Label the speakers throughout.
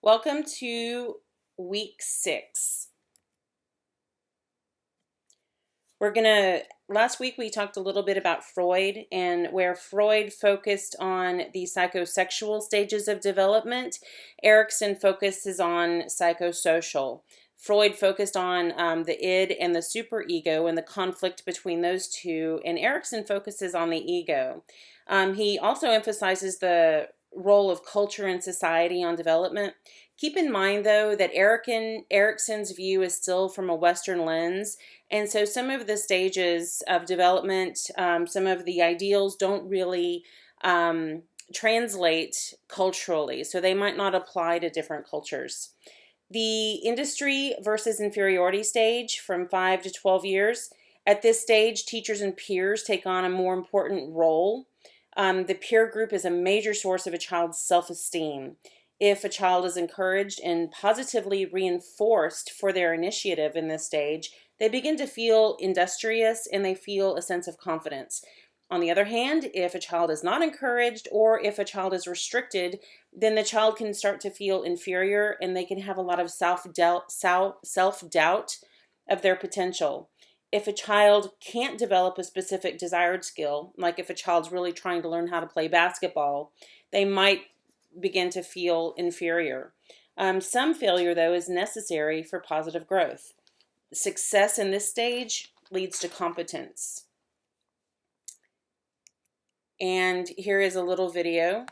Speaker 1: Welcome to week 6. Last week we talked a little bit about Freud and where Freud focused on the psychosexual stages of development. Erikson focuses on psychosocial. Freud focused on the id and the superego and the conflict between those two, and Erikson focuses on the ego. He also emphasizes the role of culture and society on development. Keep in mind, though, that Erikson's view is still from a Western lens, and so some of the stages of development, some of the ideals don't really translate culturally, so they might not apply to different cultures. The industry versus inferiority stage from 5 to 12 years. At this stage, teachers and peers take on a more important role. The peer group is a major source of a child's self-esteem. If a child is encouraged and positively reinforced for their initiative in this stage, they begin to feel industrious and they feel a sense of confidence. On the other hand, if a child is not encouraged or if a child is restricted, then the child can start to feel inferior and they can have a lot of self-doubt of their potential. If a child can't develop a specific desired skill, like if a child's really trying to learn how to play basketball, they might begin to feel inferior. Some failure, though, is necessary for positive growth. Success in this stage leads to competence. And here is a little video.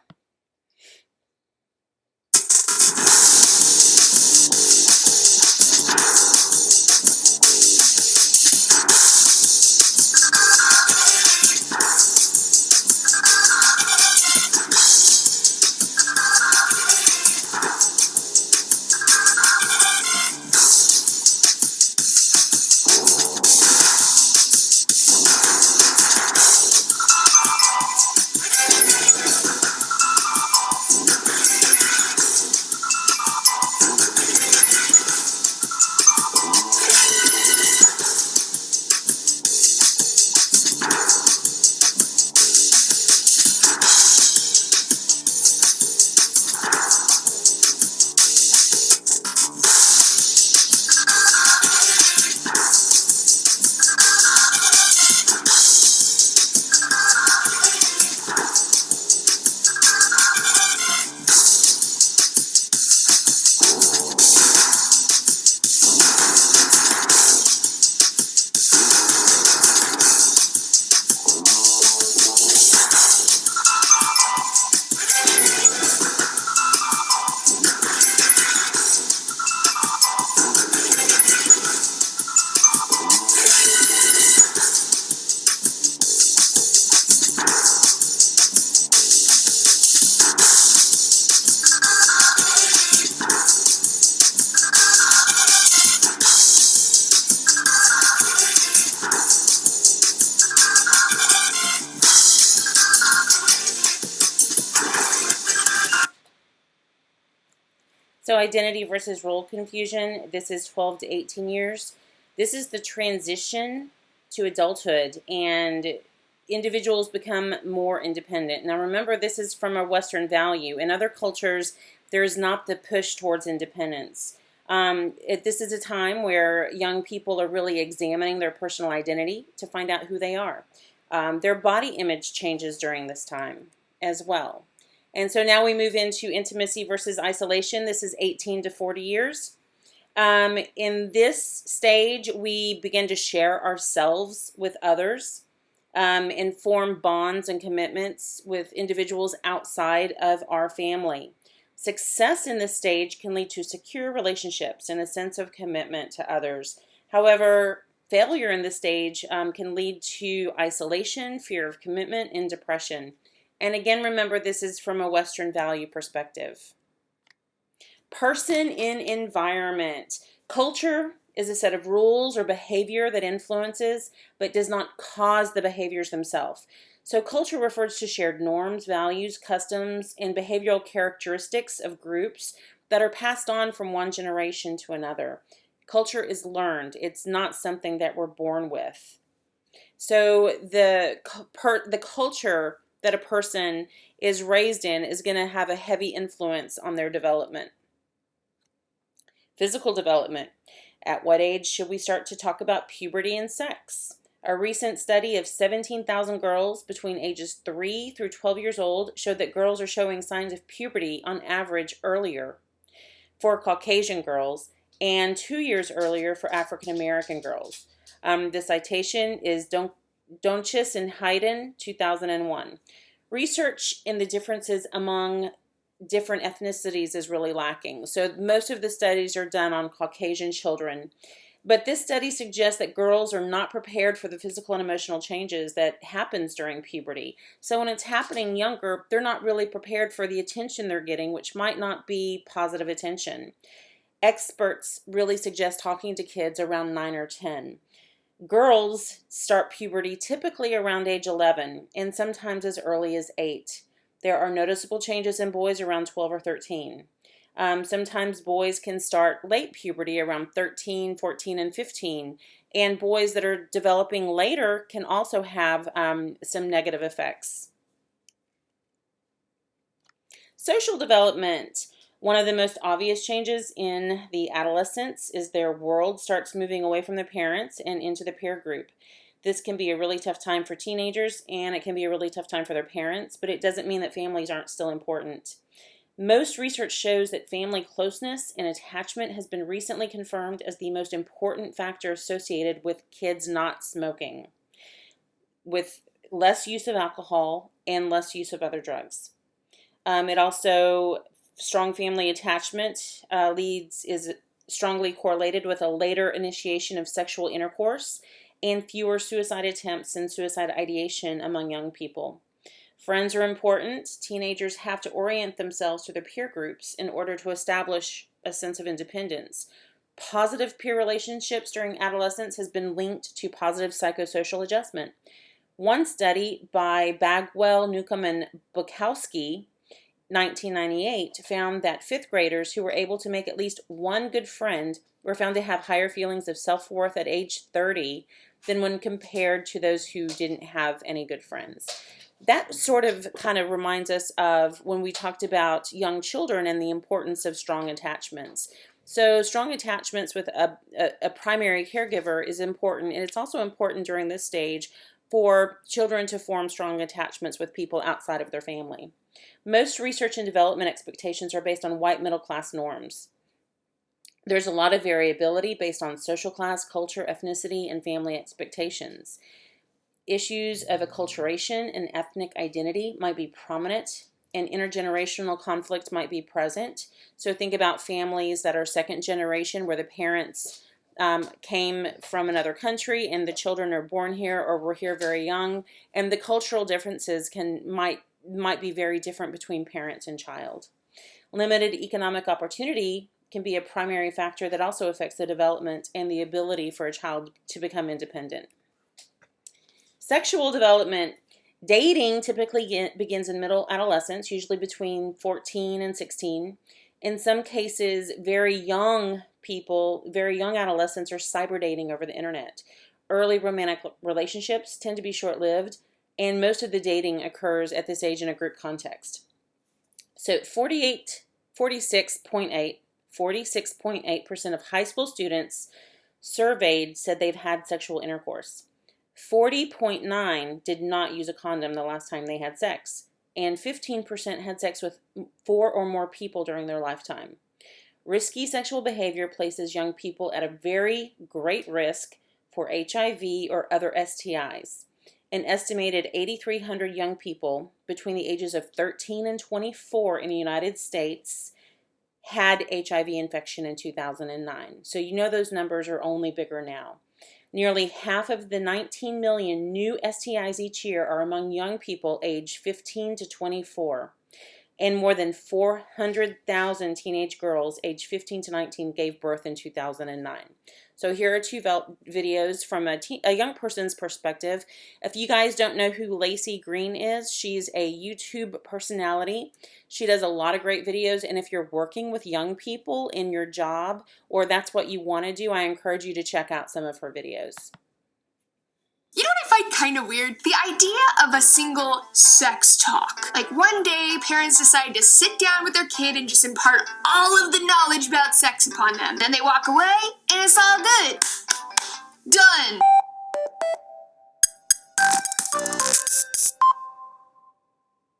Speaker 1: So identity versus role confusion, this is 12 to 18 years. This is the transition to adulthood and individuals become more independent. Now remember, this is from a Western value. In other cultures, there is not the push towards independence. This is a time where young people are really examining their personal identity to find out who they are. Their body image changes during this time as well. And so now we move into intimacy versus isolation. This is 18 to 40 years. In this stage, we begin to share ourselves with others and form bonds and commitments with individuals outside of our family. Success in this stage can lead to secure relationships and a sense of commitment to others. However, failure in this stage can lead to isolation, fear of commitment, and depression. And again, remember, this is from a Western value perspective. Person in environment. Culture is a set of rules or behavior that influences but does not cause the behaviors themselves. So culture refers to shared norms, values, customs, and behavioral characteristics of groups that are passed on from one generation to another. Culture is learned. It's not something that we're born with. So the culture that a person is raised in is going to have a heavy influence on their development. Physical development. At what age should we start to talk about puberty and sex? A recent study of 17,000 girls between ages 3 through 12 years old showed that girls are showing signs of puberty on average earlier for Caucasian girls and 2 years earlier for African American girls. The citation is Donchis and Hayden, 2001. Research in the differences among different ethnicities is really lacking. So most of the studies are done on Caucasian children. But this study suggests that girls are not prepared for the physical and emotional changes that happens during puberty. So when it's happening younger, they're not really prepared for the attention they're getting, which might not be positive attention. Experts really suggest talking to kids around 9 or 10. Girls start puberty typically around age 11 and sometimes as early as 8. There are noticeable changes in boys around 12 or 13. Sometimes boys can start late puberty around 13, 14, and 15. And boys that are developing later can also have some negative effects. Social development. One of the most obvious changes in the adolescents is their world starts moving away from their parents and into the peer group. This can be a really tough time for teenagers, and it can be a really tough time for their parents, but it doesn't mean that families aren't still important. Most research shows that family closeness and attachment has been recently confirmed as the most important factor associated with kids not smoking, with less use of alcohol and less use of other drugs. Strong family attachment is strongly correlated with a later initiation of sexual intercourse and fewer suicide attempts and suicide ideation among young people. Friends are important. Teenagers have to orient themselves to their peer groups in order to establish a sense of independence. Positive peer relationships during adolescence has been linked to positive psychosocial adjustment. One study by Bagwell, Newcomb, and Bukowski, 1998, found that fifth graders who were able to make at least one good friend were found to have higher feelings of self-worth at age 30 than when compared to those who didn't have any good friends. That sort of kind of reminds us of when we talked about young children and the importance of strong attachments. So strong attachments with a primary caregiver is important, and it's also important during this stage for children to form strong attachments with people outside of their family. Most research and development expectations are based on white middle class norms. There's a lot of variability based on social class, culture, ethnicity, and family expectations. Issues of acculturation and ethnic identity might be prominent, and intergenerational conflict might be present. So think about families that are second generation where the parents came from another country and the children are born here or were here very young, and the cultural differences might be very different between parents and child. Limited economic opportunity can be a primary factor that also affects the development and the ability for a child to become independent. Sexual development. Dating typically begins in middle adolescence, usually between 14 and 16. In some cases, very young adolescents are cyber dating over the internet. Early romantic relationships tend to be short-lived, and most of the dating occurs at this age in a group context. So 46.8% of high school students surveyed said they've had sexual intercourse. 40.9% did not use a condom the last time they had sex, and 15% had sex with 4 or more people during their lifetime. Risky sexual behavior places young people at a very great risk for HIV or other STIs. An estimated 8,300 young people between the ages of 13 and 24 in the United States had HIV infection in 2009. So you know those numbers are only bigger now. Nearly half of the 19 million new STIs each year are among young people aged 15 to 24. And more than 400,000 teenage girls aged 15 to 19 gave birth in 2009. So here are 2 videos from a young person's perspective. If you guys don't know who Lacey Green is, she's a YouTube personality. She does a lot of great videos, and if you're working with young people in your job, or that's what you want to do, I encourage you to check out some of her videos.
Speaker 2: You know what I find kind of weird? The idea of a single sex talk. Like one day, parents decide to sit down with their kid and just impart all of the knowledge about sex upon them. Then they walk away, and it's all good. Done.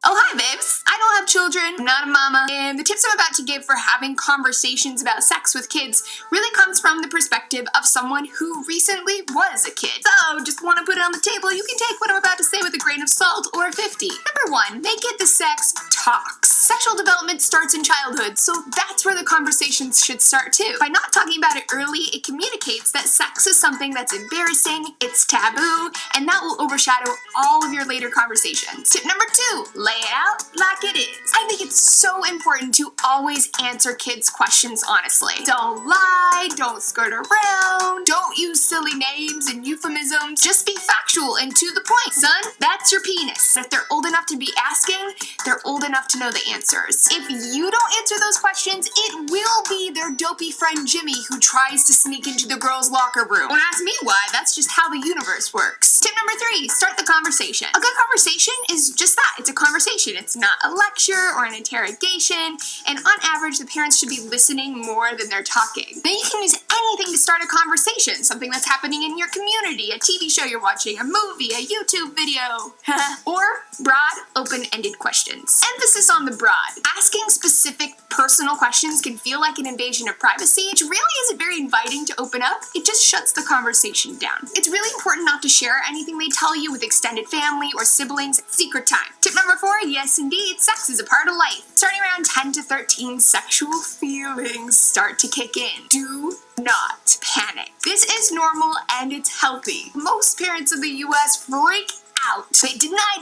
Speaker 2: Oh, hi, babes. I don't have children, I'm not a mama, and the tips I'm about to give for having conversations about sex with kids really comes from the perspective of someone who recently was a kid. So, just want to put it on the table, you can take what I'm about to say with a grain of salt or a 50. Number 1, make it the sex talks. Sexual development starts in childhood, so that's where the conversations should start too. By not talking about it early, it communicates that sex is something that's embarrassing, it's taboo, and that will overshadow all of your later conversations. Tip number 2, lay it out like it is. I think it's so important to always answer kids' questions honestly. Don't lie, don't skirt around, don't use silly names and euphemisms. Just be factual and to the point. Son, that's your penis. If they're old enough to be asking, they're old enough to know the answers. If you don't answer those questions, it will be their dopey friend Jimmy who tries to sneak into the girls' locker room. Don't ask me why, that's just how the universe works. Tip number 3, start the conversation. A good conversation is just that, it's a conversation. It's not a lecture or an interrogation, and on average, the parents should be listening more than they're talking. Then you can use anything to start a conversation, something that's happening in your community, a TV show you're watching, a movie, a YouTube video, or broad, open-ended questions. Emphasis on the broad. Asking specific personal questions can feel like an invasion of privacy, which really isn't very inviting to open up. It just shuts the conversation down. It's really important not to share anything they tell you with extended family or siblings at secret time. Tip number 4, yes indeed, sex is a part of life. Starting around 10 to 13, sexual feelings start to kick in. Do not panic. This is normal and it's healthy. Most parents in the US freak out. They deny,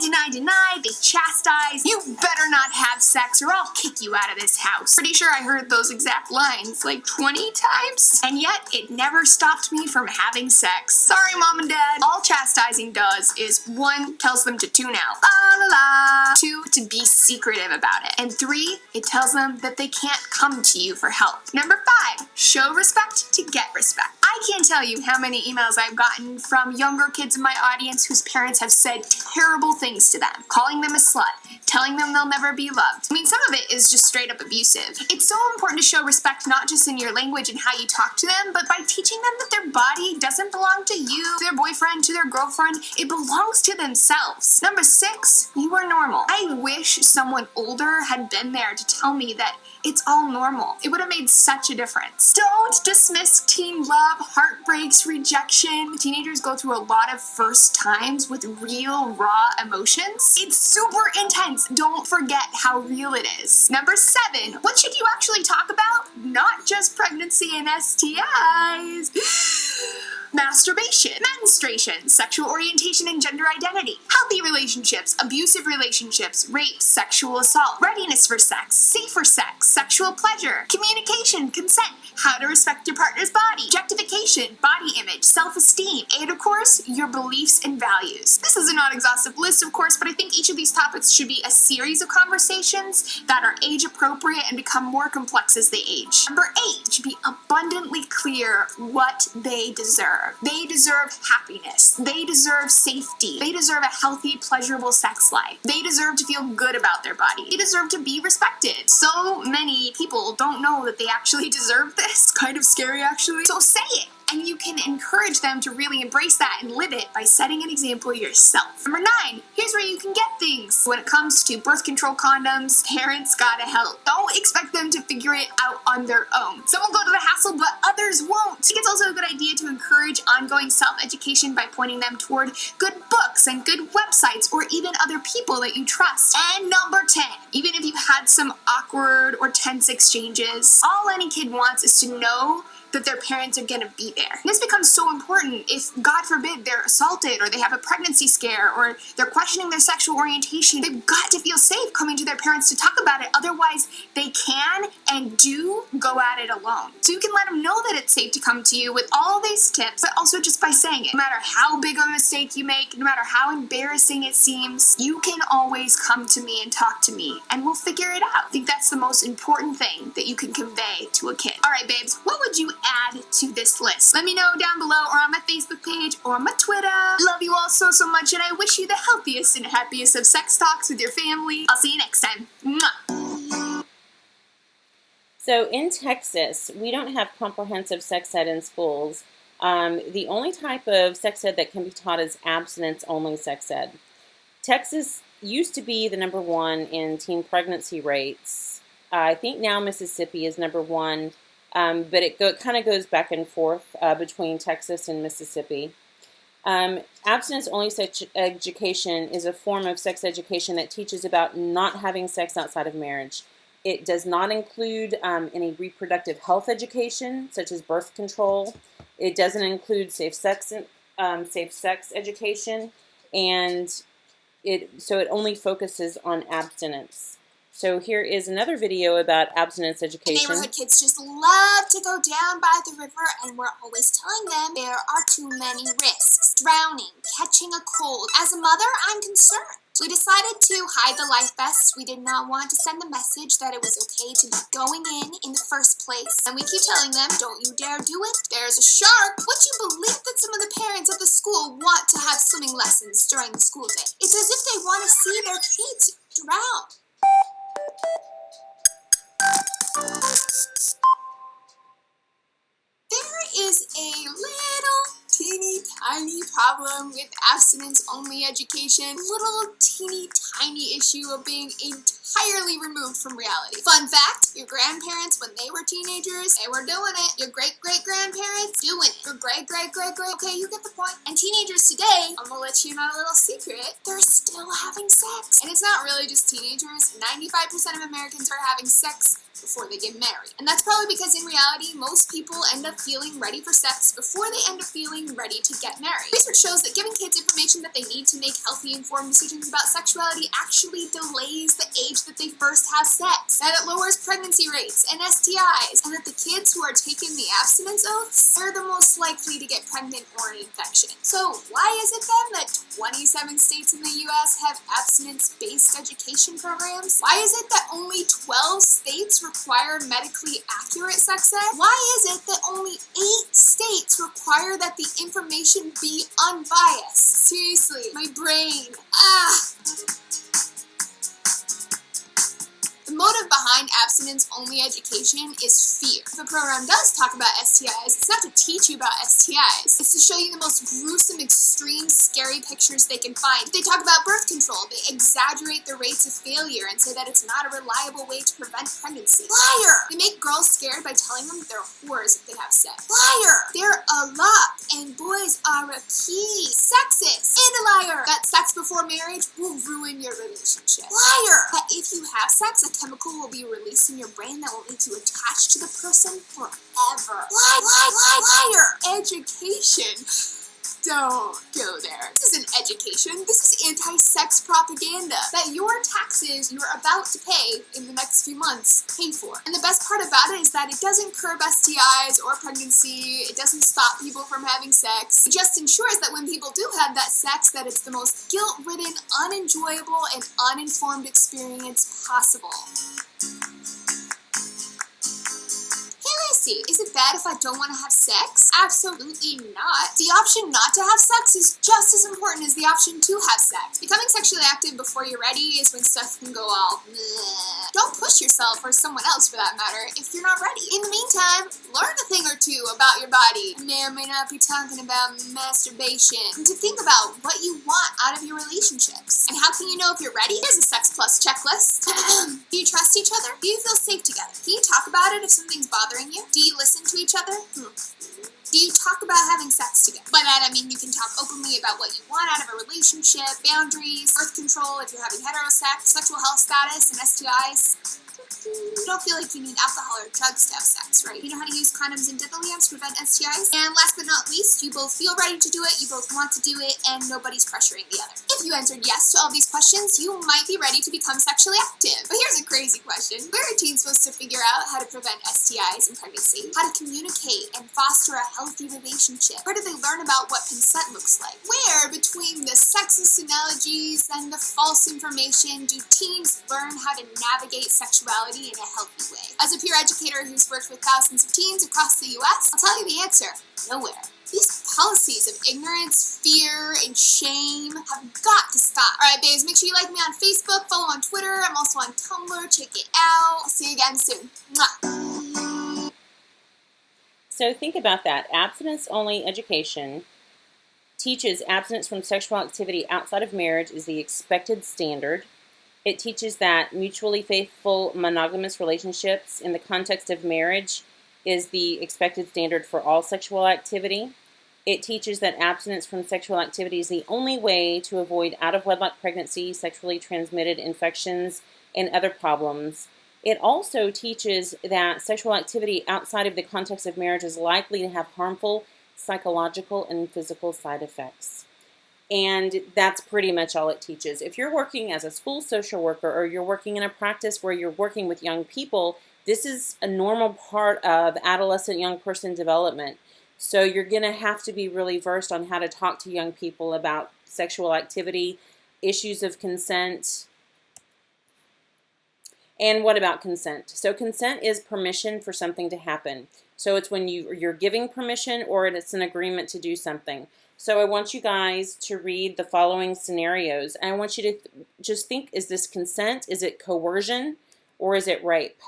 Speaker 2: they chastise. You better not have sex or I'll kick you out of this house. Pretty sure I heard those exact lines like 20 times. And yet, it never stopped me from having sex. Sorry, Mom and Dad. All chastising does is 1, tells them to tune out. La la la. 2, to be secretive about it. And 3, it tells them that they can't come to you for help. Number 5, show respect to get respect. I can't tell you how many emails I've gotten from younger kids in my audience whose parents have said terrible things to them, calling them a slut, telling them they'll never be loved. I mean, some of it is just straight up abusive. It's so important to show respect not just in your language and how you talk to them, but by teaching them that their body doesn't belong to you, to their boyfriend, to their girlfriend. It belongs to themselves. Number 6, you are normal. I wish someone older had been there to tell me that it's all normal. It would have made such a difference. Don't dismiss teen love, heartbreaks, rejection. Teenagers go through a lot of first times with real, raw emotions. It's super intense. Don't forget how real it is. Number 7, what should you actually talk about? Not just pregnancy and STIs. Masturbation, menstruation, sexual orientation and gender identity, healthy relationships, abusive relationships, rape, sexual assault, readiness for sex, safer sex, sexual pleasure, communication, consent, how to respect your partner's body, objectification, body image, self-esteem, and of course, your beliefs and values. This is a non-exhaustive list, of course, but I think each of these topics should be a series of conversations that are age-appropriate and become more complex as they age. Number 8, it should be abundantly clear what they deserve. They deserve happiness. They deserve safety. They deserve a healthy, pleasurable sex life. They deserve to feel good about their body. They deserve to be respected. So many people don't know that they actually deserve this. Kind of scary, actually. So say it. And you can encourage them to really embrace that and live it by setting an example yourself. Number 9, here's where you can get things. When it comes to birth control condoms, parents gotta help. Don't expect them to figure it out on their own. Some will go to the hassle, but others won't. I think it's also a good idea to encourage ongoing self-education by pointing them toward good books and good websites or even other people that you trust. And number 10, even if you've had some awkward or tense exchanges, all any kid wants is to know that their parents are going to be there. And this becomes so important if, God forbid, they're assaulted or they have a pregnancy scare or they're questioning their sexual orientation. They've got to feel safe coming to their parents to talk about it. Otherwise, they can and do go at it alone. So you can let them know that it's safe to come to you with all these tips, but also just by saying it. No matter how big of a mistake you make, no matter how embarrassing it seems, you can always come to me and talk to me and we'll figure it out. I think that's the most important thing that you can convey to a kid. All right, babes, what would you add to this list. Let me know down below or on my Facebook page or on my Twitter. Love you all so much, and I wish you the healthiest and happiest of sex talks with your family. I'll see you next time. Mwah.
Speaker 1: So in Texas, we don't have comprehensive sex ed in schools. The only type of sex ed that can be taught is abstinence-only sex ed. Texas used to be the #1 in teen pregnancy rates. I think now Mississippi is #1, but it kind of goes back and forth between Texas and Mississippi. Abstinence-only sex education is a form of sex education that teaches about not having sex outside of marriage. It does not include any reproductive health education, such as birth control. It doesn't include safe sex education, and so it only focuses on abstinence. So here is another video about abstinence education.
Speaker 2: Neighborhood kids just love to go down by the river, and we're always telling them there are too many risks. Drowning, catching a cold. As a mother, I'm concerned. We decided to hide the life vests. We did not want to send the message that it was okay to be going in the first place. And we keep telling them, don't you dare do it. There's a shark. Would you believe that some of the parents at the school want to have swimming lessons during the school day? It's as if they want to see their kids drown. There is a little teeny tiny problem with abstinence-only education. Little teeny tiny issue of being entirely removed from reality. Fun fact, your grandparents, when they were teenagers, they were doing it. Your great-great-grandparents, doing it. Your great-great-great-great, okay, you get the point. And teenagers today, I'm gonna let you in on a little secret, they're still having sex. And it's not really just teenagers. 95% of Americans are having sex before they get married. And that's probably because in reality, most people end up feeling ready for sex before they end up feeling ready to get married. Research shows that giving kids information that they need to make healthy, informed decisions about sexuality actually delays the age that they first have sex. That it lowers pregnancy rates and STIs, and that the kids who are taking the abstinence oaths are the most likely to get pregnant or an infection. So why is it then that 27 states in the US have abstinence-based education programs? Why is it that only 12 states require medically accurate sex ed? Why is it that only 8 states require that the information be unbiased? Seriously, my brain. The motive behind abstinence-only education is fear. If a program does talk about STIs, it's not to teach you about STIs. It's to show you the most gruesome, extreme, scary pictures they can find. If they talk about birth control, they exaggerate the rates of failure and say that it's not a reliable way to prevent pregnancy. Liar! They make girls scared by telling them they're whores if they have sex. Liar! They're a lot, and boys are a key. Sexist! And a liar! That sex before marriage will ruin your relationship. Liar! That if you have sex, a chemical will be released in your brain that will make you attached to the person forever. Liar! Education. Don't go there. This isn't education. This is anti-sex propaganda that your taxes you're about to pay in the next few months pay for. And the best part about it is that it doesn't curb STIs or pregnancy. It doesn't stop people from having sex. It just ensures that when people do have that sex, that it's the most guilt-ridden, unenjoyable, and uninformed experience possible. Is it bad if I don't want to have sex? Absolutely not. The option not to have sex is just as important as the option to have sex. Becoming sexually active before you're ready is when stuff can go all bleh. Don't push yourself or someone else for that matter if you're not ready. In the meantime, learn a thing or two about your body. I may or may not be talking about masturbation. And to think about what you want out of your relationships. And how can you know if you're ready? Here's a Sex Plus checklist. Do you trust each other? Do you feel safe together? Can you talk about it if something's bothering you? Do you listen to each other? Do you talk about having sex together? By that I mean you can talk openly about what you want out of a relationship, boundaries, birth control if you're having heterosex, sexual health status, and STIs. You don't feel like you need alcohol or drugs to have sex, right? You know how to use condoms and diddly-ams to prevent STIs? And last but not least, you both feel ready to do it, you both want to do it, and nobody's pressuring the other. If you answered yes to all these questions, you might be ready to become sexually active. But here's a crazy question. Where are teens supposed to figure out how to prevent STIs and pregnancy? How to communicate and foster a healthy relationship? Where do they learn about what consent looks like? Where, between the sexist analogies and the false information, do teens learn how to navigate sexuality sexuality in a healthy way. As a peer educator who's worked with thousands of teens across the US, I'll tell you the answer: nowhere. These policies of ignorance, fear, and shame have got to stop. Alright, babes, make sure you like me on Facebook, follow on Twitter. I'm also on Tumblr. Check it out. I'll see you again soon. Mwah.
Speaker 1: So think about that. Abstinence-only education teaches abstinence from sexual activity outside of marriage is the expected standard. It teaches that mutually faithful monogamous relationships in the context of marriage is the expected standard for all sexual activity. It teaches that abstinence from sexual activity is the only way to avoid out-of-wedlock pregnancy, sexually transmitted infections, and other problems. It also teaches that sexual activity outside of the context of marriage is likely to have harmful psychological and physical side effects. And that's pretty much all it teaches. If you're working as a school social worker or you're working in a practice where you're working with young people, this is a normal part of adolescent young person development. So you're going to have to be really versed on how to talk to young people about sexual activity, issues of consent. And what about consent? So consent is permission for something to happen. So it's when you're giving permission or it's an agreement to do something. So I want you guys to read the following scenarios. And I want you to just think, is this consent? Is it coercion? Or is it rape?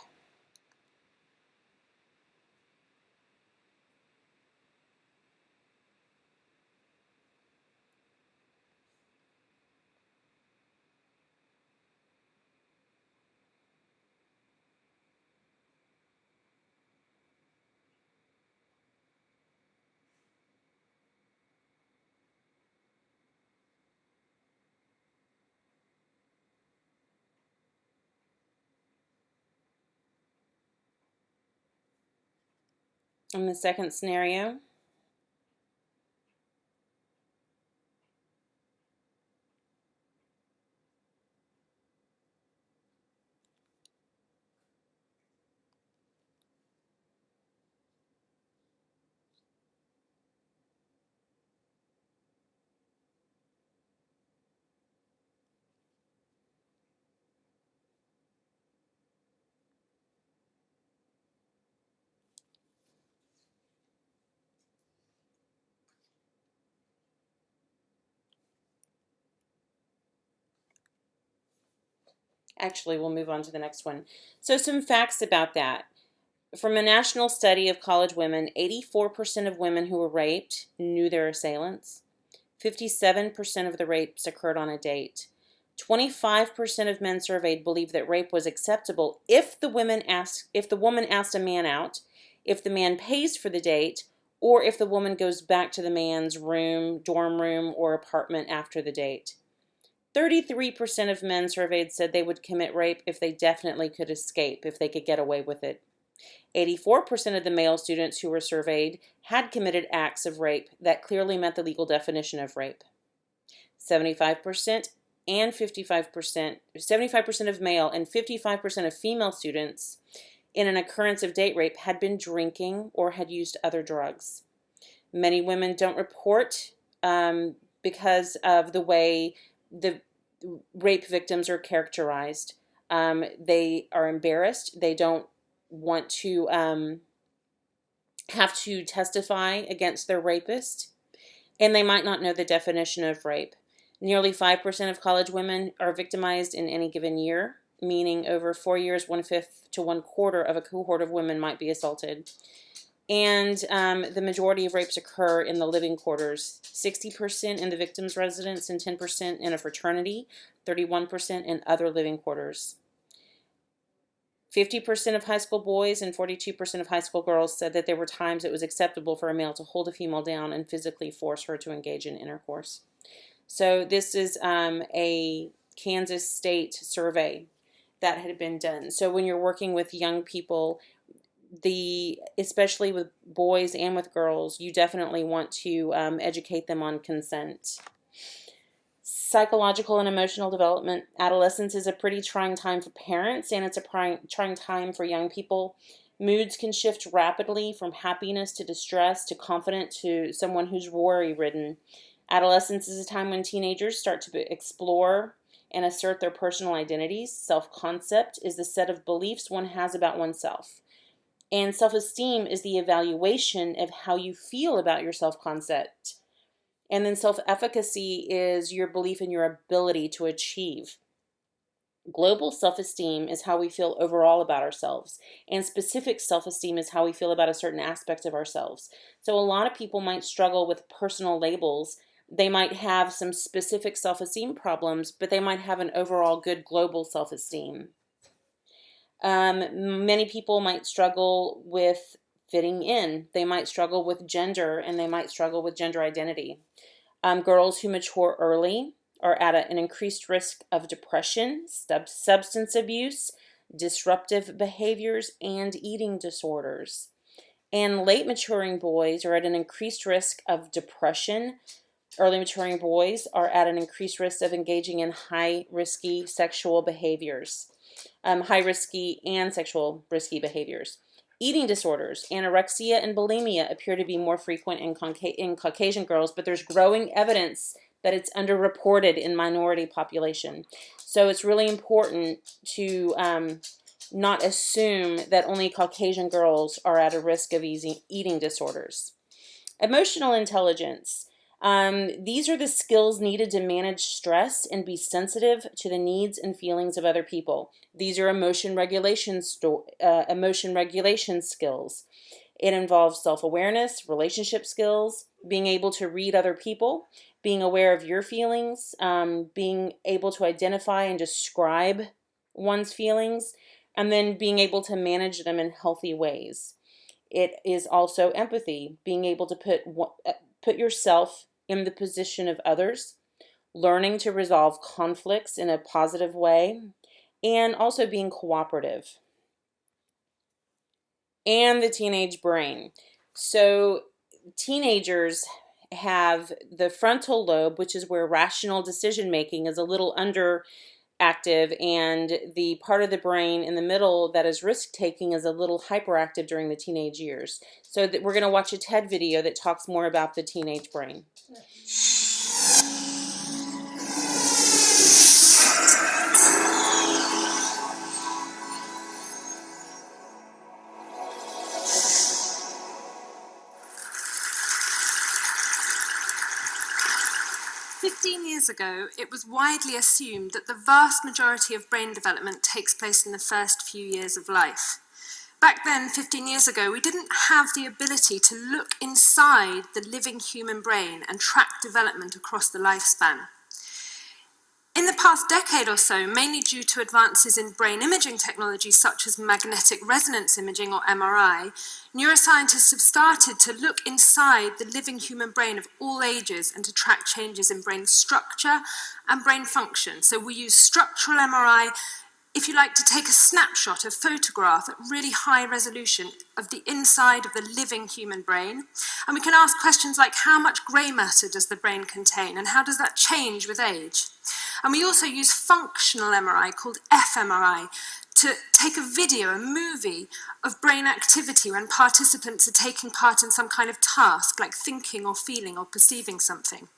Speaker 1: In the second scenario, actually, we'll move on to the next one. So some facts about that. From a national study of college women, 84% of women who were raped knew their assailants. 57% of the rapes occurred on a date. 25% of men surveyed believed that rape was acceptable if the woman asked a man out, if the man pays for the date, or if the woman goes back to the man's room, dorm room, or apartment after the date. 33% of men surveyed said they would commit rape if they definitely could escape, if they could get away with it. 84% of the male students who were surveyed had committed acts of rape that clearly met the legal definition of rape. 75% and 75% of male and 55% of female students in an occurrence of date rape had been drinking or had used other drugs. Many women don't report because of the way the rape victims are characterized. They are embarrassed. They don't want to have to testify against their rapist, and they might not know the definition of rape. Nearly 5% of college women are victimized in any given year, meaning over 4 years, 1/5 to 1/4 of a cohort of women might be assaulted. And the majority of rapes occur in the living quarters, 60% in the victim's residence and 10% in a fraternity, 31% in other living quarters. 50% of high school boys and 42% of high school girls said that there were times it was acceptable for a male to hold a female down and physically force her to engage in intercourse. So this is a Kansas state survey that had been done. So when you're working with young people, especially with boys and with girls, you definitely want to educate them on consent. Psychological and emotional development. Adolescence is a pretty trying time for parents, and it's a trying time for young people. Moods can shift rapidly from happiness to distress to confident to someone who's worry-ridden. Adolescence is a time when teenagers start to explore and assert their personal identities. Self-concept is the set of beliefs one has about oneself. And self-esteem is the evaluation of how you feel about your self-concept. And then self-efficacy is your belief in your ability to achieve. Global self-esteem is how we feel overall about ourselves, and specific self-esteem is how we feel about a certain aspect of ourselves. So a lot of people might struggle with personal labels. They might have some specific self-esteem problems, but they might have an overall good global self-esteem. Many people might struggle with fitting in. They might struggle with gender, and they might struggle with gender identity. Girls who mature early are at an increased risk of depression, substance abuse, disruptive behaviors, and eating disorders. And late maturing boys are at an increased risk of depression. Early maturing boys are at an increased risk of engaging in high-risky sexual behaviors. High-risky and sexual risky behaviors. Eating disorders, anorexia and bulimia appear to be more frequent in Caucasian girls, but there's growing evidence that it's underreported in minority population. So it's really important to not assume that only Caucasian girls are at a risk of eating disorders. Emotional intelligence. These are the skills needed to manage stress and be sensitive to the needs and feelings of other people. These are emotion regulation skills. It involves self-awareness, relationship skills, being able to read other people, being aware of your feelings, being able to identify and describe one's feelings, and then being able to manage them in healthy ways. It is also empathy, being able to put yourself in the position of others, learning to resolve conflicts in a positive way, and also being cooperative. And the teenage brain. So teenagers have the frontal lobe, which is where rational decision making is a little underactive, and the part of the brain in the middle that is risk taking is a little hyperactive during the teenage years. So we're going to watch a TED video that talks more about the teenage brain.
Speaker 3: 15 years ago, it was widely assumed that the vast majority of brain development takes place in the first few years of life. Back then, 15 years ago, we didn't have the ability to look inside the living human brain and track development across the lifespan. In the past decade or so, mainly due to advances in brain imaging technology such as magnetic resonance imaging or MRI, neuroscientists have started to look inside the living human brain of all ages and to track changes in brain structure and brain function. So we use structural MRI, if you like, to take a snapshot, a photograph at really high resolution of the inside of the living human brain. And we can ask questions like, how much grey matter does the brain contain and how does that change with age? And we also use functional MRI, called fMRI, to take a video, a movie, of brain activity when participants are taking part in some kind of task, like thinking or feeling or perceiving something.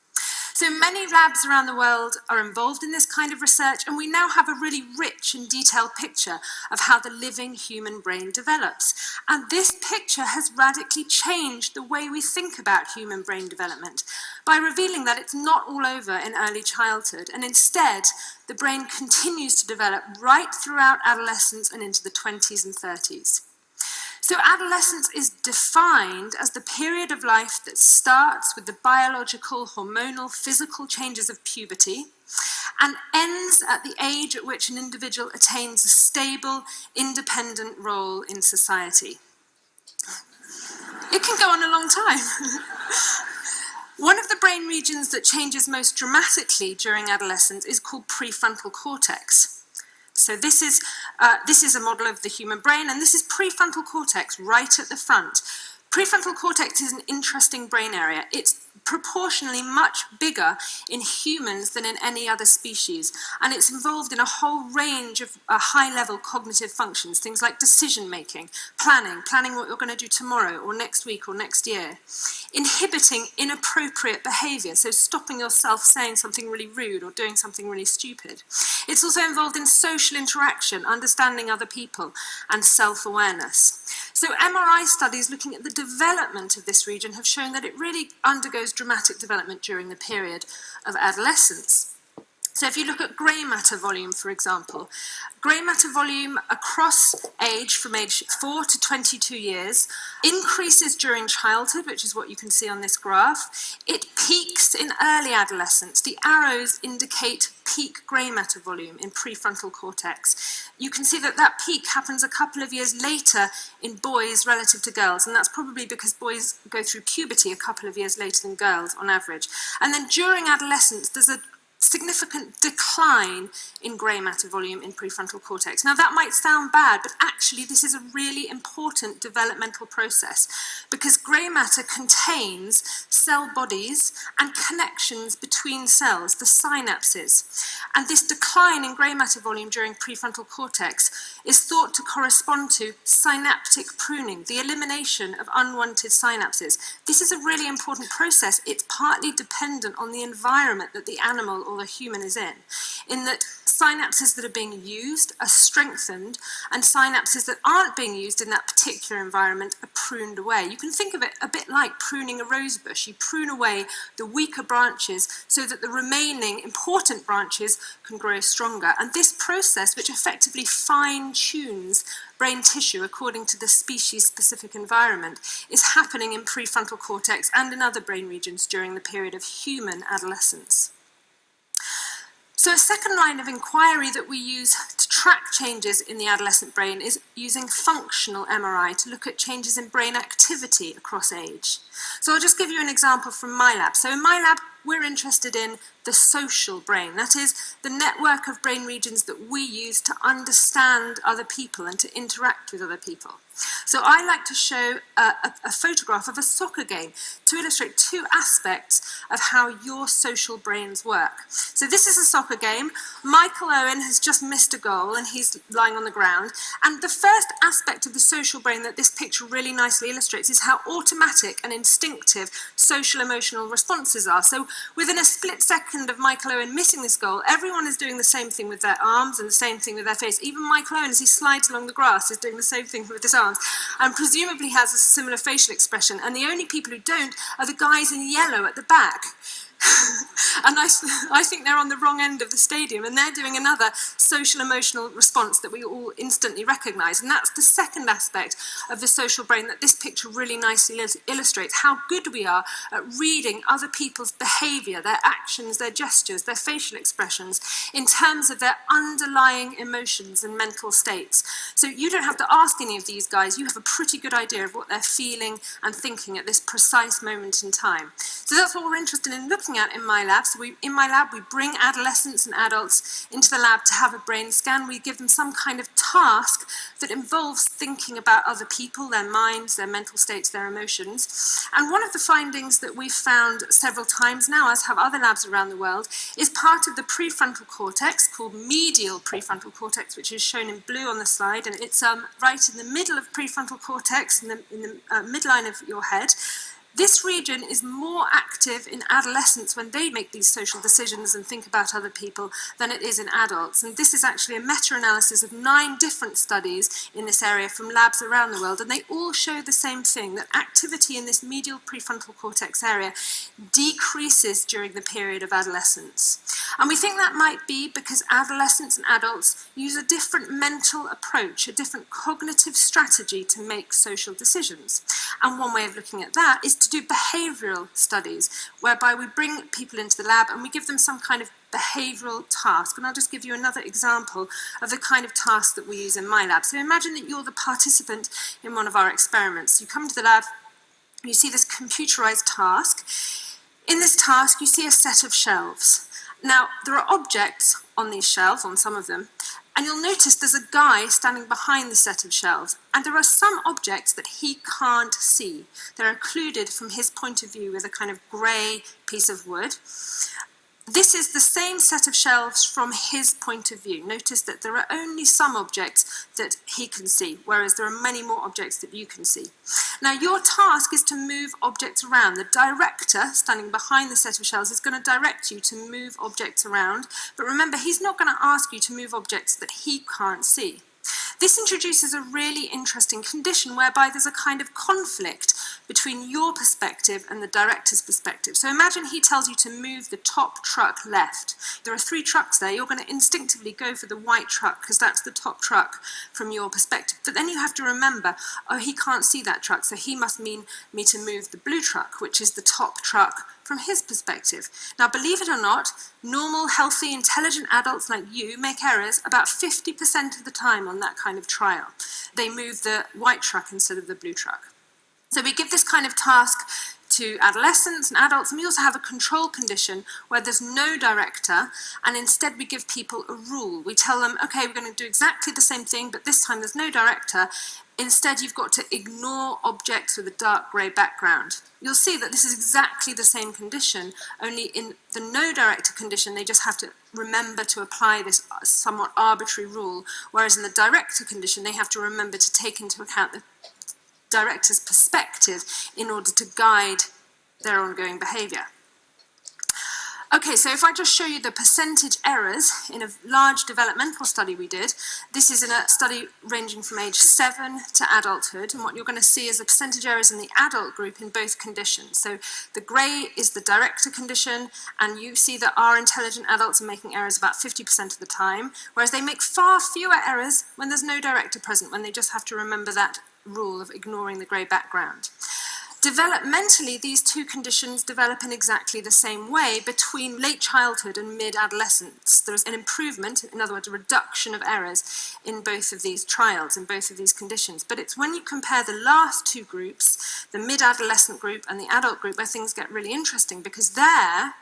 Speaker 3: So many labs around the world are involved in this kind of research, and we now have a really rich and detailed picture of how the living human brain develops. And this picture has radically changed the way we think about human brain development by revealing that it's not all over in early childhood, and instead the brain continues to develop right throughout adolescence and into the 20s and 30s. So adolescence is defined as the period of life that starts with the biological, hormonal, physical changes of puberty and ends at the age at which an individual attains a stable, independent role in society. It can go on a long time. One of the brain regions that changes most dramatically during adolescence is called prefrontal cortex. So this is a model of the human brain, and this is prefrontal cortex right at the front. Prefrontal cortex is an interesting brain area. It's proportionally much bigger in humans than in any other species, and it's involved in a whole range of high-level cognitive functions, things like decision-making, planning what you're going to do tomorrow or next week or next year, inhibiting inappropriate behaviour, so stopping yourself saying something really rude or doing something really stupid. It's also involved in social interaction, understanding other people, and self-awareness. So MRI studies looking at the development of this region have shown that it really undergoes dramatic development during the period of adolescence. So if you look at grey matter volume, for example, grey matter volume across age from age 4 to 22 years increases during childhood, which is what you can see on this graph. It peaks in early adolescence. The arrows indicate peak grey matter volume in prefrontal cortex. You can see that that peak happens a couple of years later in boys relative to girls, and that's probably because boys go through puberty a couple of years later than girls on average. And then during adolescence, there's a significant decline in grey matter volume in prefrontal cortex. Now that might sound bad, but actually this is a really important developmental process because grey matter contains cell bodies and connections between cells, the synapses. And this decline in grey matter volume during prefrontal cortex is thought to correspond to synaptic pruning, the elimination of unwanted synapses. This is a really important process. It's partly dependent on the environment that the animal or the human is in that synapses that are being used are strengthened and synapses that aren't being used in that particular environment are pruned away. You can think of it a bit like pruning a rose bush. You prune away the weaker branches so that the remaining important branches can grow stronger. And this process, which effectively fine-tunes brain tissue according to the species-specific environment, is happening in prefrontal cortex and in other brain regions during the period of human adolescence. So a second line of inquiry that we use to track changes in the adolescent brain is using functional MRI to look at changes in brain activity across age. So I'll just give you an example from my lab. So in my lab, we're interested in the social brain, that is, the network of brain regions that we use to understand other people and to interact with other people. So I like to show a photograph of a soccer game to illustrate two aspects of how your social brains work. So this is a soccer game. Michael Owen has just missed a goal and he's lying on the ground. And the first aspect of the social brain that this picture really nicely illustrates is how automatic and instinctive social emotional responses are. So within a split second of Michael Owen missing this goal, everyone is doing the same thing with their arms and the same thing with their face. Even Michael Owen, as he slides along the grass, is doing the same thing with his arms and presumably has a similar facial expression. And the only people who don't are the guys in yellow at the back. And I think they're on the wrong end of the stadium and they're doing another social emotional response that we all instantly recognise. And that's the second aspect of the social brain that this picture really nicely illustrates, how good we are at reading other people's behaviour, their actions, their gestures, their facial expressions in terms of their underlying emotions and mental states. So you don't have to ask any of these guys, you have a pretty good idea of what they're feeling and thinking at this precise moment in time. So that's what we're interested in looking at in my lab. So in my lab, we bring adolescents and adults into the lab to have a brain scan. We give them some kind of task that involves thinking about other people, their minds, their mental states, their emotions. And one of the findings that we've found several times now, as have other labs around the world, is part of the prefrontal cortex called medial prefrontal cortex, which is shown in blue on the slide. And it's right in the middle of prefrontal cortex, in the midline of your head. This region is more active in adolescents when they make these social decisions and think about other people than it is in adults. And this is actually a meta-analysis of 9 different studies in this area from labs around the world, and they all show the same thing, that activity in this medial prefrontal cortex area decreases during the period of adolescence. And we think that might be because adolescents and adults use a different mental approach, a different cognitive strategy to make social decisions. And one way of looking at that is to do behavioural studies, whereby we bring people into the lab and we give them some kind of behavioural task. And I'll just give you another example of the kind of task that we use in my lab. So imagine that you're the participant in one of our experiments. You come to the lab, you see this computerised task. In this task, you see a set of shelves. Now, there are objects on these shelves, on some of them, And you'll notice there's a guy standing behind the set of shelves, and there are some objects that he can't see. They're occluded from his point of view with a kind of grey piece of wood. This is the same set of shelves from his point of view. Notice that there are only some objects that he can see, whereas there are many more objects that you can see. Now, your task is to move objects around. The director, standing behind the set of shelves, is going to direct you to move objects around. But remember, he's not going to ask you to move objects that he can't see. This introduces a really interesting condition whereby there's a kind of conflict between your perspective and the director's perspective. So imagine he tells you to move the top truck left. There are 3 trucks there. You're going to instinctively go for the white truck because that's the top truck from your perspective. But then you have to remember, oh, he can't see that truck, so he must mean me to move the blue truck, which is the top truck from his perspective. Now, believe it or not, normal, healthy, intelligent adults like you make errors about 50% of the time on that kind of trial. They move the white truck instead of the blue truck. So we give this kind of task to adolescents and adults, and we also have a control condition where there's no director, and instead we give people a rule. We tell them, okay, we're going to do exactly the same thing, but this time there's no director. Instead, you've got to ignore objects with a dark grey background. You'll see that this is exactly the same condition, only in the no director condition, they just have to remember to apply this somewhat arbitrary rule, whereas in the director condition, they have to remember to take into account the director's perspective in order to guide their ongoing behaviour. Okay, so if I just show you the percentage errors in a large developmental study we did, this is in a study ranging from age 7 to adulthood, and what you're going to see is the percentage errors in the adult group in both conditions. So the grey is the director condition, and you see that our intelligent adults are making errors about 50% of the time, whereas they make far fewer errors when there's no director present, when they just have to remember that rule of ignoring the grey background. Developmentally, these 2 conditions develop in exactly the same way between late childhood and mid-adolescence. There's an improvement, in other words, a reduction of errors in both of these trials, in both of these conditions. But it's when you compare the last 2 groups, the mid-adolescent group and the adult group, where things get really interesting, because there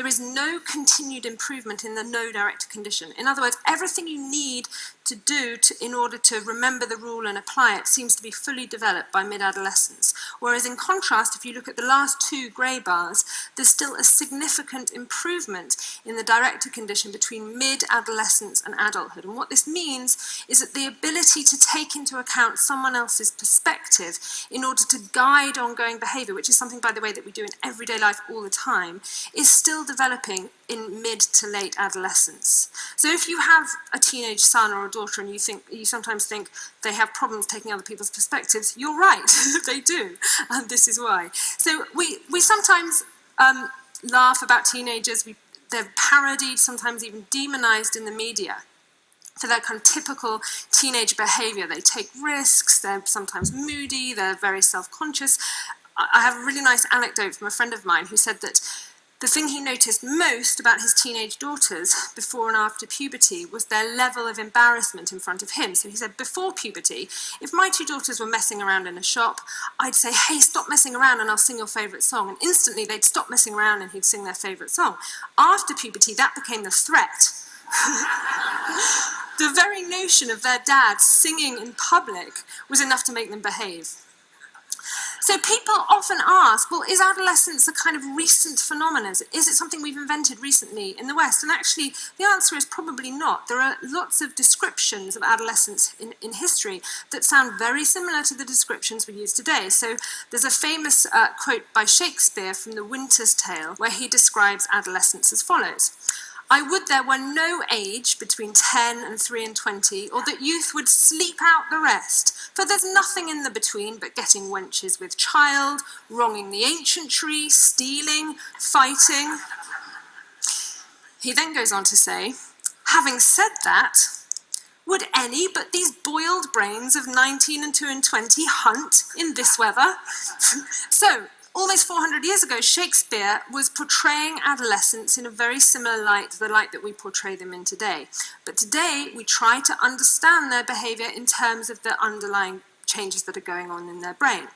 Speaker 3: is no continued improvement in the no director condition. In other words, everything you need to do in order to remember the rule and apply it seems to be fully developed by mid-adolescence. Whereas in contrast, if you look at the last 2 grey bars, there's still a significant improvement in the director condition between mid-adolescence and adulthood. And what this means is that the ability to take into account someone else's perspective in order to guide ongoing behaviour, which is something, by the way, that we do in everyday life all the time, is still developing in mid to late adolescence. So if you have a teenage son or a daughter and you sometimes think they have problems taking other people's perspectives, you're right, they do, and this is why. So we sometimes laugh about teenagers. They're parodied, sometimes even demonized in the media for their kind of typical teenage behavior. They take risks, they're sometimes moody, they're very self-conscious. I have a really nice anecdote from a friend of mine who said that the thing he noticed most about his teenage daughters before and after puberty was their level of embarrassment in front of him. So he said, before puberty, if my 2 daughters were messing around in a shop, I'd say, hey, stop messing around and I'll sing your favourite song. And instantly they'd stop messing around and he'd sing their favourite song. After puberty, that became the threat. The very notion of their dad singing in public was enough to make them behave. So people often ask, well, is adolescence a kind of recent phenomenon? Is it something we've invented recently in the West? And actually, the answer is probably not. There are lots of descriptions of adolescence in history that sound very similar to the descriptions we use today. So there's a famous quote by Shakespeare from The Winter's Tale, where he describes adolescence as follows. I would there were no age between 10 and 3 and 20, or that youth would sleep out the rest. For there's nothing in the between but getting wenches with child, wronging the ancientry, stealing, fighting. He then goes on to say, having said that, would any but these boiled brains of 19 and 2 and 20 hunt in this weather? So, almost 400 years ago, Shakespeare was portraying adolescents in a very similar light to the light that we portray them in today. But today, we try to understand their behaviour in terms of the underlying changes that are going on in their brain.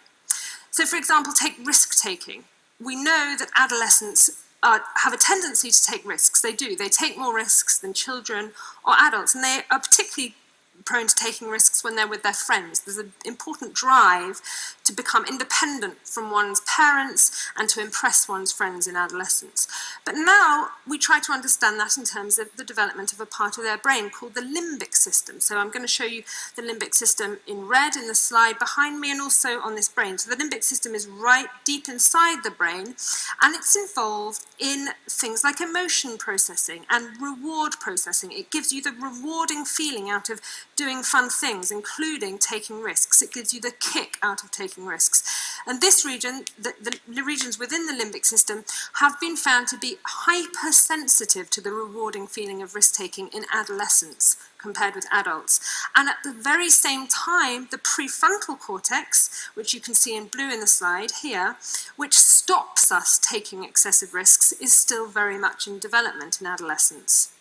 Speaker 3: So, for example, take risk-taking. We know that adolescents have a tendency to take risks. They do. They take more risks than children or adults, and they are particularly prone to taking risks when they're with their friends. There's an important drive to become independent from one's parents and to impress one's friends in adolescence. But now we try to understand that in terms of the development of a part of their brain called the limbic system. So I'm going to show you the limbic system in red in the slide behind me and also on this brain. So the limbic system is right deep inside the brain, and it's involved in things like emotion processing and reward processing. It gives you the rewarding feeling out of doing fun things, including taking risks. It gives you the kick out of taking risks. And this region, the regions within the limbic system, have been found to be hypersensitive to the rewarding feeling of risk-taking in adolescents compared with adults. And at the very same time, the prefrontal cortex, which you can see in blue in the slide here, which stops us taking excessive risks, is still very much in development in adolescence.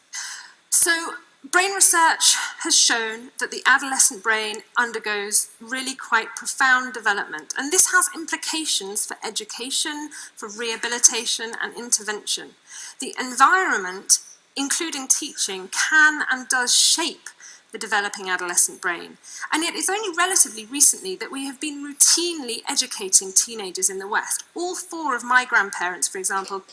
Speaker 3: So brain research has shown that the adolescent brain undergoes really quite profound development, and this has implications for education, for rehabilitation and intervention. The environment, including teaching, can and does shape the developing adolescent brain. And yet it's only relatively recently that we have been routinely educating teenagers in the West. All four of my grandparents, for example,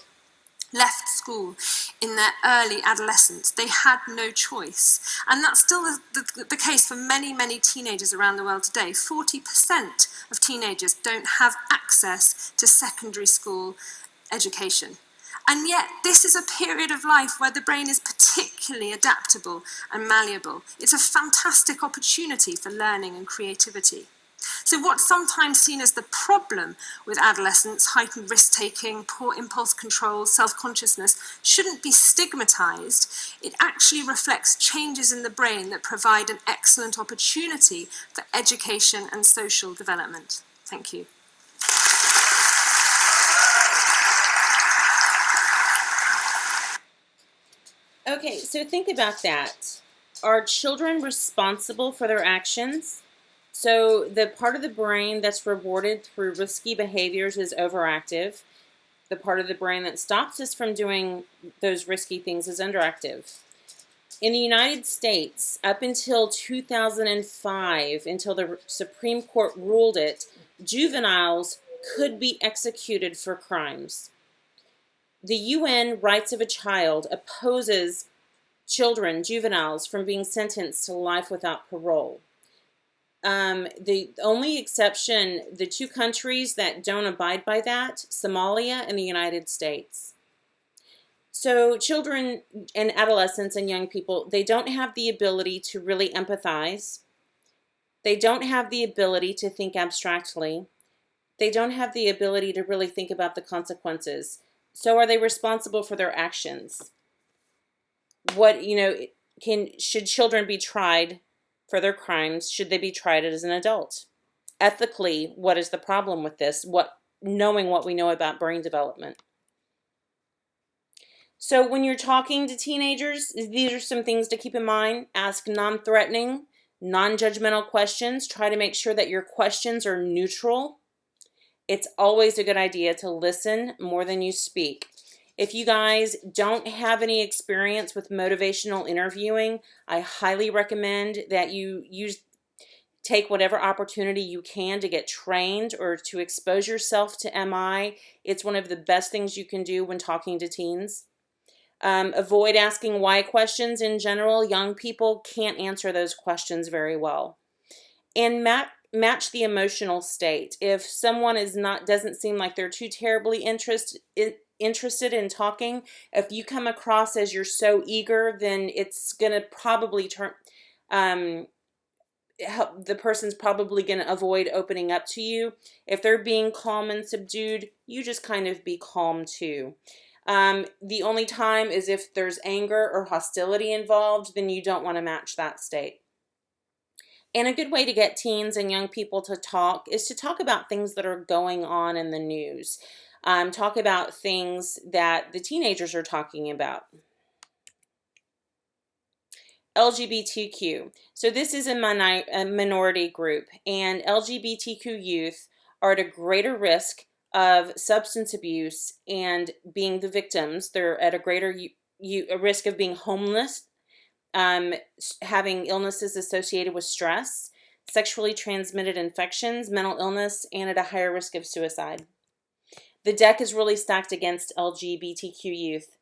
Speaker 3: left school in their early adolescence. They had no choice. And that's still the case for many, many teenagers around the world today. 40% of teenagers don't have access to secondary school education. And yet, this is a period of life where the brain is particularly adaptable and malleable. It's a fantastic opportunity for learning and creativity. So what's sometimes seen as the problem with adolescence, heightened risk-taking, poor impulse control, self-consciousness, shouldn't be stigmatized. It actually reflects changes in the brain that provide an excellent opportunity for education and social development. Thank you.
Speaker 1: Okay, so think about that. Are children responsible for their actions? So the part of the brain that's rewarded through risky behaviors is overactive. The part of the brain that stops us from doing those risky things is underactive. In the United States, up until 2005, until the Supreme Court ruled it, juveniles could be executed for crimes. The UN Rights of a Child opposes children, juveniles, from being sentenced to life without parole. The only exception, the two countries that don't abide by that, Somalia and the United States. So children and adolescents and young people, they don't have the ability to really empathize. They don't have the ability to think abstractly. They don't have the ability to really think about the consequences. So are they responsible for their actions? Should children be tried for their crimes? Should they be tried as an adult? Ethically, what is the problem with this? Knowing what we know about brain development. So when you're talking to teenagers, these are some things to keep in mind. Ask non-threatening, non-judgmental questions. Try to make sure that your questions are neutral. It's always a good idea to listen more than you speak. If you guys don't have any experience with motivational interviewing, I highly recommend that you take whatever opportunity you can to get trained or to expose yourself to MI. It's one of the best things you can do when talking to teens. Avoid asking why questions in general. Young people can't answer those questions very well. And match the emotional state. If someone doesn't seem like they're too terribly interested in talking, if you come across as you're so eager, then it's going to probably the person's probably going to avoid opening up to you. If they're being calm and subdued, you just kind of be calm too. The only time is if there's anger or hostility involved, then you don't want to match that state. And a good way to get teens and young people to talk is to talk about things that are going on in the news. Talk about things that the teenagers are talking about. LGBTQ. So this is a minority group, and LGBTQ youth are at a greater risk of substance abuse and being the victims. They're at a greater risk of being homeless, having illnesses associated with stress, sexually transmitted infections, mental illness, and at a higher risk of suicide. The deck is really stacked against LGBTQ youth.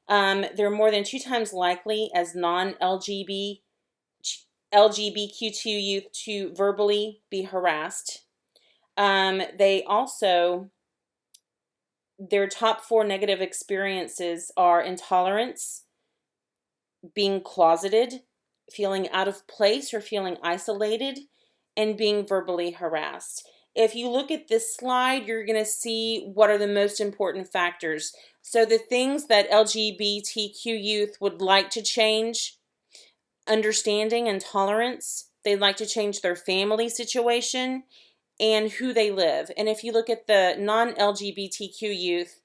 Speaker 1: They're more than 2 times likely as non-LGBTQ2 youth to verbally be harassed. They also, their top 4 negative experiences are intolerance, being closeted, feeling out of place or feeling isolated, and being verbally harassed. If you look at this slide, you're going to see what are the most important factors. So the things that LGBTQ youth would like to change: understanding and tolerance. They'd like to change their family situation and who they live. And if you look at the non-LGBTQ youth,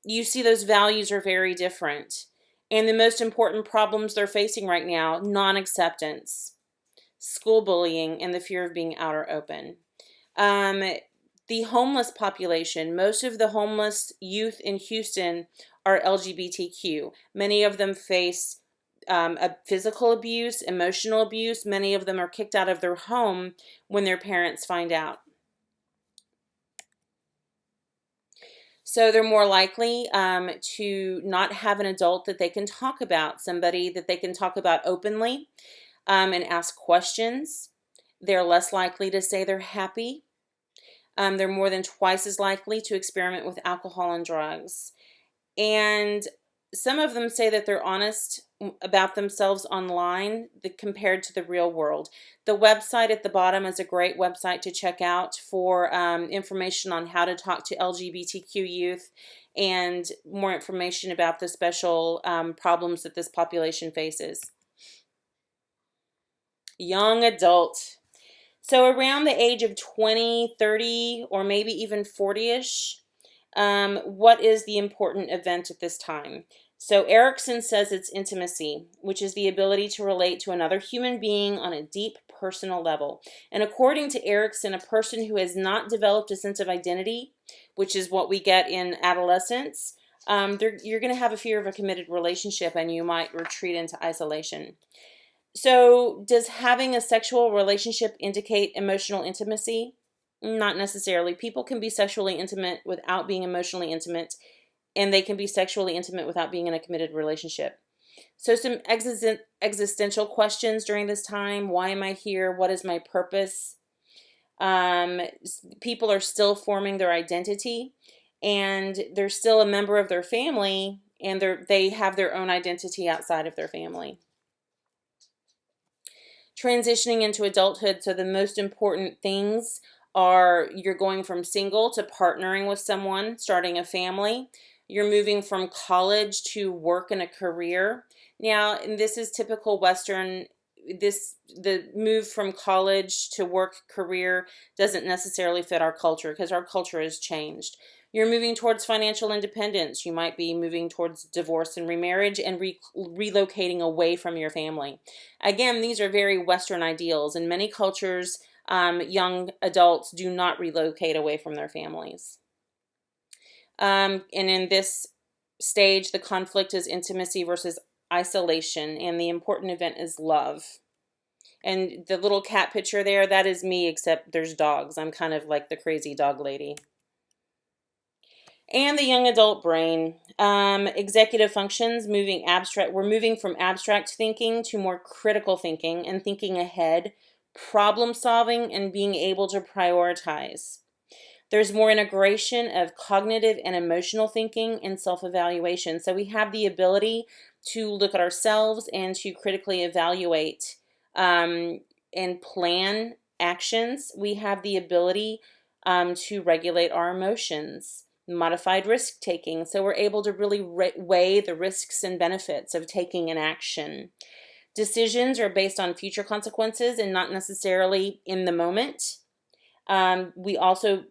Speaker 1: you see those values are very different. And the most important problems they're facing right now: non-acceptance, school bullying, and the fear of being out or open. The homeless population, most of the homeless youth in Houston are LGBTQ. Many of them face physical abuse, emotional abuse. Many of them are kicked out of their home when their parents find out. So they're more likely to not have an adult that they can talk about, somebody that they can talk about openly and ask questions. They're less likely to say they're happy. They're more than twice as likely to experiment with alcohol and drugs. And some of them say that they're honest about themselves online compared to the real world. The website at the bottom is a great website to check out for information on how to talk to LGBTQ youth and more information about the special problems that this population faces. Young adult. So around the age of 20, 30, or maybe even 40-ish, what is the important event at this time? So Erickson says it's intimacy, which is the ability to relate to another human being on a deep personal level. And according to Erickson, a person who has not developed a sense of identity, which is what we get in adolescence, you're going to have a fear of a committed relationship and you might retreat into isolation. So does having a sexual relationship indicate emotional intimacy? Not necessarily. People can be sexually intimate without being emotionally intimate, and they can be sexually intimate without being in a committed relationship. So some existential questions during this time. Why am I here? What is my purpose? People are still forming their identity, and they're still a member of their family, and they have their own identity outside of their family. Transitioning into adulthood, so the most important things are you're going from single to partnering with someone, starting a family. You're moving from college to work and a career. Now, and this is typical Western, the move from college to work career doesn't necessarily fit our culture because our culture has changed. You're moving towards financial independence. You might be moving towards divorce and remarriage and relocating away from your family. Again, these are very Western ideals. In many cultures, young adults do not relocate away from their families. And in this stage, the conflict is intimacy versus isolation, and the important event is love. And the little cat picture there, that is me, except there's dogs. I'm kind of like the crazy dog lady. And the young adult brain, executive functions, we're moving from abstract thinking to more critical thinking and thinking ahead, problem solving, and being able to prioritize. There's more integration of cognitive and emotional thinking and self-evaluation. So we have the ability to look at ourselves and to critically evaluate and plan actions. We have the ability to regulate our emotions. Modified risk taking, so we're able to really weigh the risks and benefits of taking an action. Decisions are based on future consequences and not necessarily in the moment. We also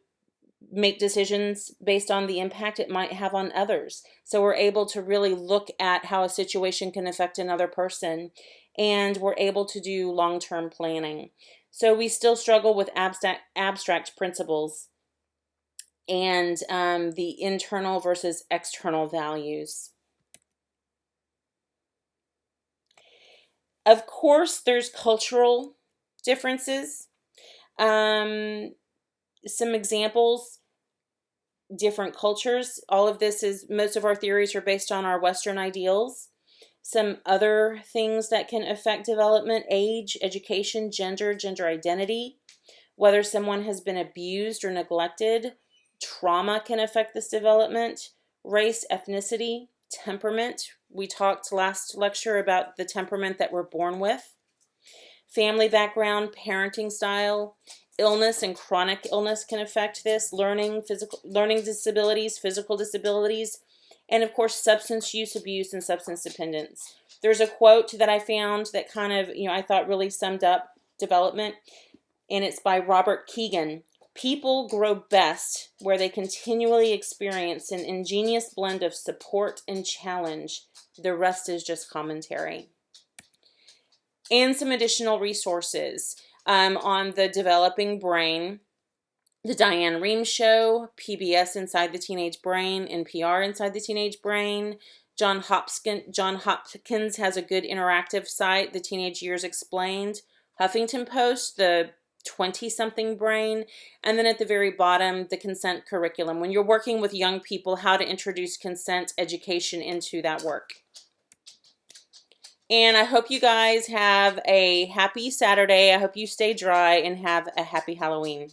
Speaker 1: make decisions based on the impact it might have on others. So we're able to really look at how a situation can affect another person, and we're able to do long-term planning. So we still struggle with abstract principles. and the internal versus external values. Of course, there's cultural differences. Some examples, different cultures. All of this is, most of our theories are based on our Western ideals. Some other things that can affect development: age, education, gender identity, whether someone has been abused or neglected. Trauma can affect this development. Race, ethnicity, temperament. We talked last lecture about the temperament that we're born with. Family background, parenting style. Illness and chronic illness can affect this. Learning disabilities, physical disabilities, and of course substance use, abuse, and substance dependence. There's a quote that I found that kind of, I thought really summed up development, and it's by Robert Keegan. People grow best where they continually experience an ingenious blend of support and challenge. The rest is just commentary. And some additional resources on the developing brain: the Diane Rehm Show, PBS Inside the Teenage Brain, NPR Inside the Teenage Brain. John Hopkins has a good interactive site, The Teenage Years Explained. Huffington Post, the 20-something brain. And then at the very bottom, the consent curriculum. When you're working with young people, how to introduce consent education into that work. And I hope you guys have a happy Saturday. I hope you stay dry and have a happy Halloween.